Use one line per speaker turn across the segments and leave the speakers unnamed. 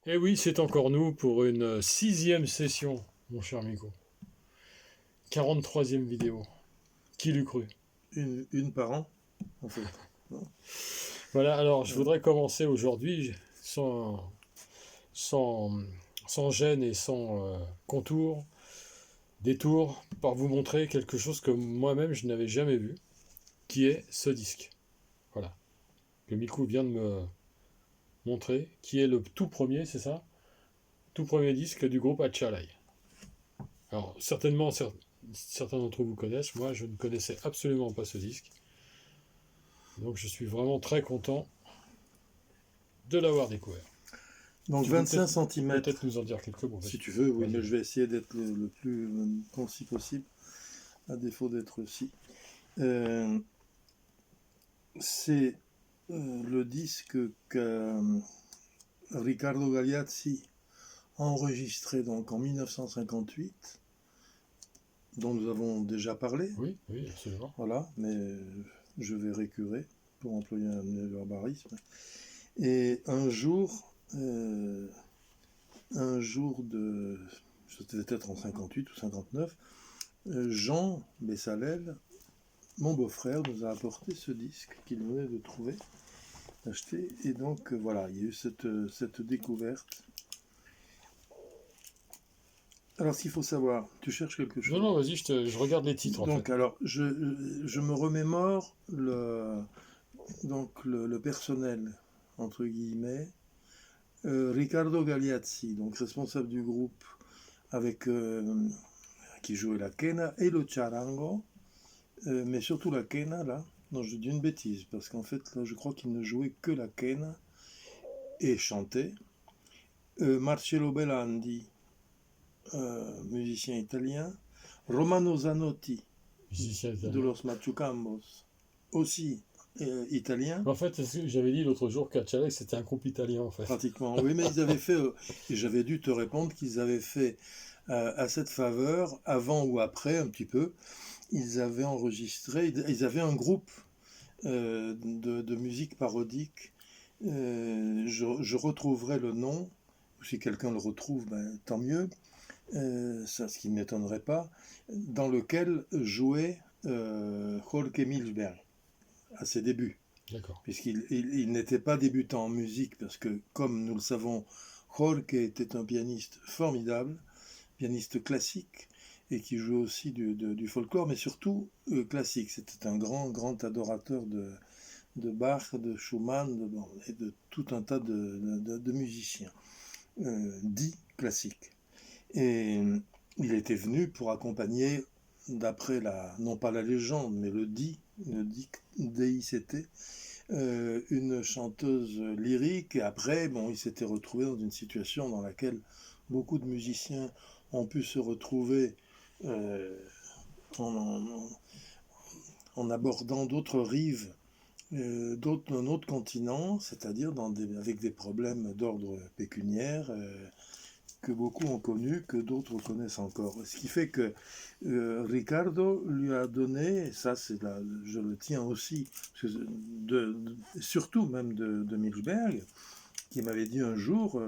Et oui, c'est encore nous pour une sixième session, mon cher Miko. 43e vidéo. Qui l'eût cru?
Une par an, en fait. Non.
Voilà, alors je voudrais commencer aujourd'hui sans, sans gêne et sans contour, détour, par vous montrer quelque chose que moi-même je n'avais jamais vu, qui est ce disque. Voilà, que Miko vient de me montrer, qui est le tout premier, c'est ça? Tout premier disque du groupe Achalai. Alors, certainement, certains d'entre vous connaissent, moi je ne connaissais absolument pas ce disque. Donc je suis vraiment très content de l'avoir découvert.
Donc
Tu peux
25 cm,
peut-être nous en dire quelques mots.
si tu veux, oui,
Vas-y.
mais je vais essayer d'être le plus concis possible, à défaut d'être aussi. C'est le disque que Riccardo Gagliazzi a enregistré donc en 1958, dont nous avons déjà parlé.
Oui, oui, absolument.
Voilà, mais je vais récurer pour employer un néo-barbarisme. Et un jour de, c'était peut-être en 58 ou 59, Jean Bessalel, mon beau-frère, nous a apporté ce disque qu'il venait de trouver, acheté. Et donc voilà, il y a eu cette découverte. Alors, ce qu'il faut savoir, tu cherches quelque chose?
Non, vas-y, je regarde les titres en
Donc,
fait.
alors, je me remémore le personnel, entre guillemets. Riccardo Gagliazzi, donc responsable du groupe, avec qui jouait la quena et le charango, mais surtout la quena, là. Non, je dis une bêtise, parce qu'en fait, là, je crois qu'il ne jouait que la quena et chantait. Marcello Belandi, musicien italien. Romano Zanotti,
Musicien
de
italien.
Los Machucambos, aussi italien.
En fait, c'est ce que j'avais dit l'autre jour qu'Achalai c'était un groupe italien en fait.
Pratiquement, oui, mais ils avaient fait, et j'avais dû te répondre qu'ils avaient fait à cette faveur, avant ou après, un petit peu, ils avaient enregistré, ils avaient un groupe de musique parodique. Je retrouverai le nom, ou si quelqu'un le retrouve, ben, tant mieux, ça, ce qui ne m'étonnerait pas, dans lequel jouait Jorge Milberg à ses débuts.
D'accord.
Puisqu'il n'était pas débutant en musique, parce que, comme nous le savons, Jorge était un pianiste formidable, pianiste classique, et qui jouait aussi du folklore, mais surtout classique. C'était un grand adorateur de Bach, de Schumann, et de tout un tas de musiciens, dits classiques. Et il était venu pour accompagner, d'après non pas la légende, mais le DICT, une chanteuse lyrique. Et après, bon, il s'était retrouvé dans une situation dans laquelle beaucoup de musiciens ont pu se retrouver en, en abordant d'autres rives d'un autre continent, c'est-à-dire avec des problèmes d'ordre pécuniaire que beaucoup ont connu, que d'autres connaissent encore. Ce qui fait que Ricardo lui a donné, et ça je le tiens aussi, surtout même de Milberg, qui m'avait dit un jour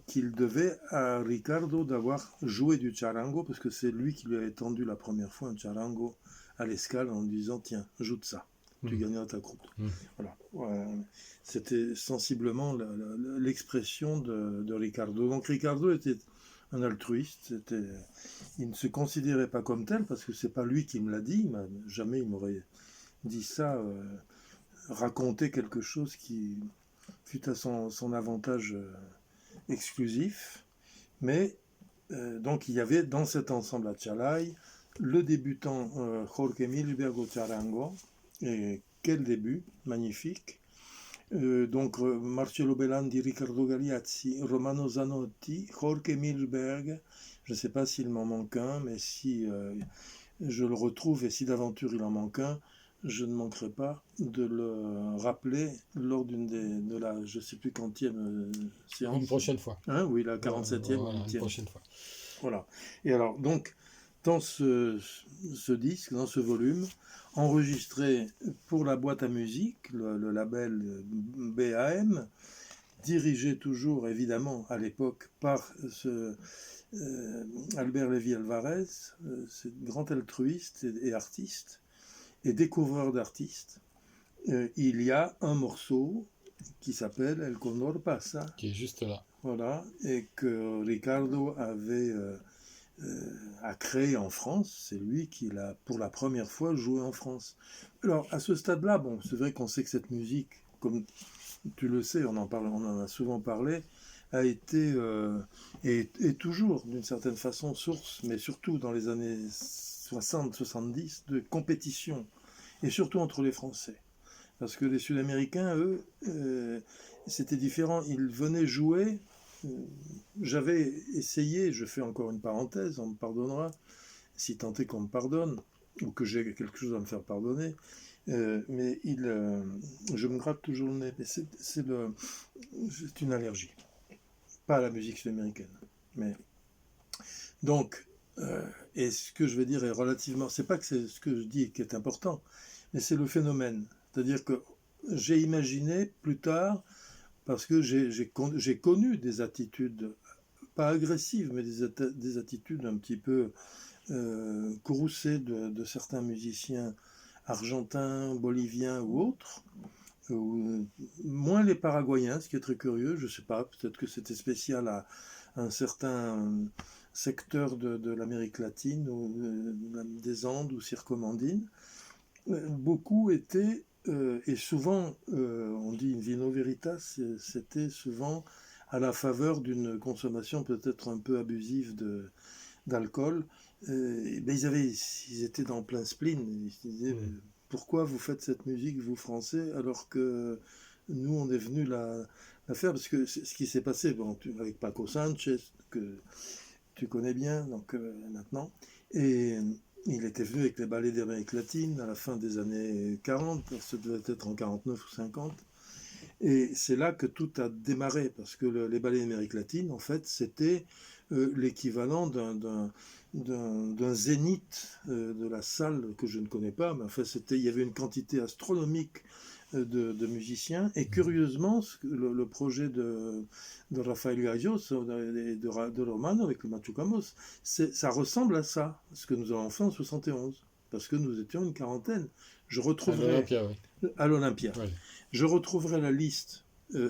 qu'il devait à Ricardo d'avoir joué du charango, parce que c'est lui qui lui avait tendu la première fois un charango à l'escale en lui disant tiens, joue de ça, tu gagneras ta croûte. Voilà. C'était sensiblement l'expression de Ricardo. Donc Ricardo était un altruiste, il ne se considérait pas comme tel, parce que c'est pas lui qui me l'a dit, jamais il m'aurait dit ça, raconter quelque chose qui fut à son avantage exclusif. Mais donc il y avait dans cet ensemble à Chalai le débutant Jorge Milbergo Charango, et quel début, magnifique. Donc Marcello Belandi, Riccardo Gagliazzi, Romano Zanotti, Jorge Milberg. Je ne sais pas s'il m'en manque un, mais si je le retrouve, et si d'aventure il en manque un, je ne manquerai pas de le rappeler lors de la, je ne sais plus quantième séance.
Une prochaine fois.
Hein, oui, la 47e
voilà,
ou 8e.
une prochaine fois.
Voilà. Et alors, donc, dans ce disque, dans ce volume, enregistré pour la boîte à musique, le label BAM, dirigé toujours, évidemment, à l'époque, par Albert Lévy Alvarez, ce grand altruiste et artiste, et découvreur d'artistes. Il y a un morceau qui s'appelle El Condor Pasa.
Qui est juste là.
Voilà, et que Ricardo a créé en France. C'est lui qui l'a, pour la première fois, joué en France. Alors, à ce stade-là, bon, c'est vrai qu'on sait que cette musique, comme tu le sais, on en a souvent parlé, a été et toujours d'une certaine façon source, mais surtout dans les années 60-70, de compétition, et surtout entre les Français. Parce que les Sud-Américains, eux, c'était différent. Ils venaient jouer. J'avais essayé, je fais encore une parenthèse, on me pardonnera, si tant est qu'on me pardonne, ou que j'ai quelque chose à me faire pardonner, mais je me gratte toujours le nez. Mais c'est une allergie. Pas à la musique sud-américaine. Mais donc, et ce que je vais dire est relativement, c'est pas que c'est ce que je dis qui est important, mais c'est le phénomène. C'est-à-dire que j'ai imaginé plus tard, parce que j'ai connu des attitudes, pas agressives, mais des attitudes un petit peu courroucées de certains musiciens argentins, boliviens ou autres, moins les Paraguayens, ce qui est très curieux, je ne sais pas, peut-être que c'était spécial à un certain secteur de l'Amérique latine, ou des Andes ou circumandines. Beaucoup étaient, et souvent, on dit in vino veritas, c'était souvent à la faveur d'une consommation peut-être un peu abusive d'alcool. Ils étaient dans plein spleen. Ils se disaient, pourquoi vous faites cette musique, vous Français, alors que nous, on est venus la faire? Parce que ce qui s'est passé, bon, avec Paco Sanchez, que tu connais bien donc, maintenant, et il était venu avec les ballets d'Amérique latine à la fin des années 40, ça devait être en 49 ou 50, et c'est là que tout a démarré, parce que les ballets d'Amérique latine, en fait, c'était l'équivalent d'un zénith de la salle que je ne connais pas, mais enfin, il y avait une quantité astronomique de musiciens, et curieusement, le projet de Rafael Gallos et de Romano avec le Machucamos, ça ressemble à ça, ce que nous avons fait en 71, parce que nous étions une quarantaine. Je retrouverai,
à l'Olympia, oui.
À l'Olympia.
Oui.
Je retrouverai la liste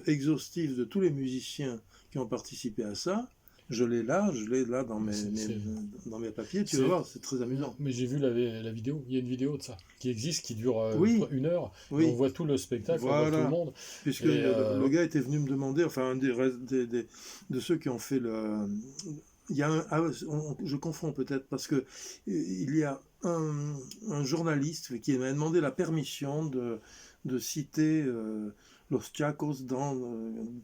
exhaustive de tous les musiciens qui ont participé à ça. Je l'ai là dans mes papiers, tu vas voir, c'est très amusant.
Mais j'ai vu la vidéo, il y a une vidéo de ça, qui existe, qui dure
oui,
1 heure,
oui.
Et on voit tout le spectacle,
voilà.
On voit tout le monde.
Puisque le gars était venu me demander, enfin un de ceux qui ont fait le... Il y a je confonds peut-être, parce que il y a un journaliste qui m'a demandé la permission de citer Los Chacos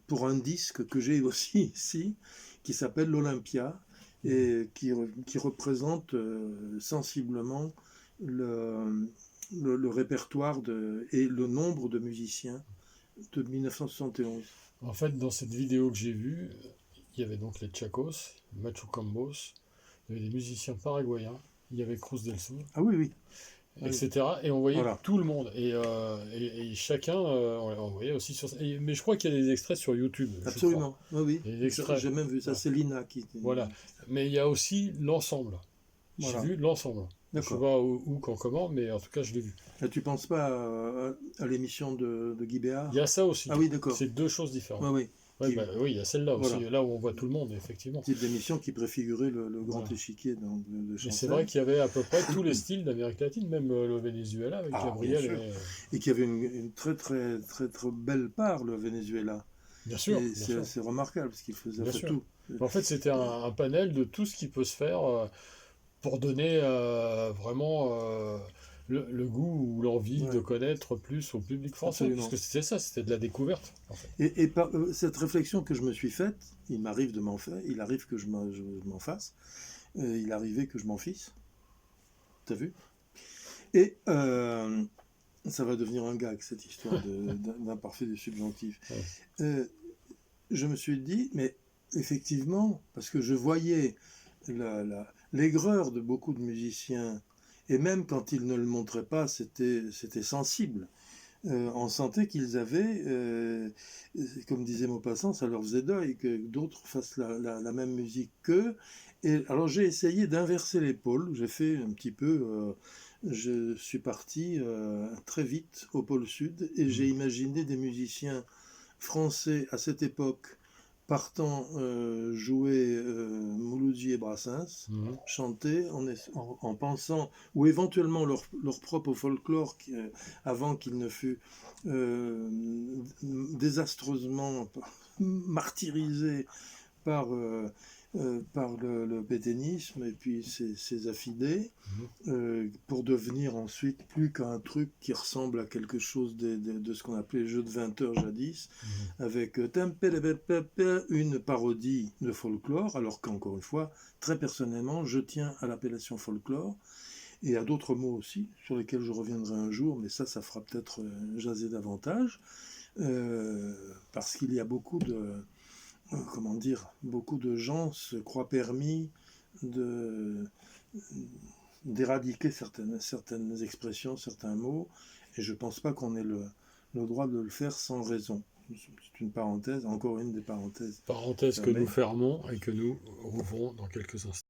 pour un disque que j'ai aussi ici, qui s'appelle l'Olympia, et qui représente sensiblement le répertoire et le nombre de musiciens de 1971.
En fait, dans cette vidéo que j'ai vue, il y avait donc les Chacos, Machucambos, il y avait des musiciens paraguayens, il y avait Cruz del Sur.
Ah oui.
Etc. Et on voyait tout le monde. Et chacun, on voyait aussi sur... mais je crois qu'il y a des extraits sur YouTube.
Absolument, oui.
J'ai
même vu ça, c'est Lina qui...
Voilà. Mais il y a aussi l'ensemble. J'ai vu l'ensemble. Je ne sais pas où, quand, comment, mais en tout cas, je l'ai vu.
Et tu ne penses pas à l'émission de Guy Béard?
Il y a ça aussi.
Ah oui, d'accord.
C'est 2 choses différentes.
Oui.
Oui, il y a celle-là aussi, là où on voit tout le monde, effectivement.
Type d'émission qui préfigurait le grand échiquier de Chancel.
C'est vrai qu'il y avait à peu près tous les styles d'Amérique latine, même le Venezuela avec Gabriel.
Et qu'il y avait une très, très, très, très belle part, le Venezuela.
Bien sûr.
C'est remarquable, parce qu'il faisait tout.
En fait, c'était un panel de tout ce qui peut se faire pour donner vraiment... le goût ou l'envie de connaître plus au public français. Absolument. Parce que c'était ça, c'était de la découverte. En fait.
Et par cette réflexion que je me suis faite, il arrive que je m'en fasse, il arrivait que je m'en fisse. T'as vu? Et ça va devenir un gag, cette histoire d'imparfait du subjonctif. Ouais. Je me suis dit, mais effectivement, parce que je voyais l'aigreur de beaucoup de musiciens. Et même quand il ne le montrait pas, c'était sensible. on sentait qu'ils avaient, comme disait Maupassant, ça leur faisait deuil que d'autres fassent la même musique qu'eux. Et alors j'ai essayé d'inverser les pôles, j'ai fait un petit peu, je suis parti très vite au pôle sud et j'ai
Mhm.
imaginé des musiciens français à cette époque partant jouer Mouloudji et Brassens,
Mhm.
chanter en pensant, ou éventuellement leur propre folklore avant qu'il ne fût euh, désastreusement martyrisé par le pétainisme et puis ses affidés,
Mhm.
pour devenir ensuite plus qu'un truc qui ressemble à quelque chose de ce qu'on appelait les jeux de 20 heures jadis,
Mhm.
avec une parodie de folklore, alors qu'encore une fois, très personnellement, je tiens à l'appellation folklore, et à d'autres mots aussi, sur lesquels je reviendrai un jour, mais ça fera peut-être jaser davantage, parce qu'il y a beaucoup comment dire, beaucoup de gens se croient permis de d'éradiquer certaines expressions, certains mots, et je ne pense pas qu'on ait le droit de le faire sans raison. C'est une parenthèse, encore une des parenthèses
Parenthèse que nous
fermées.
fermons et que nous rouvrons dans quelques instants.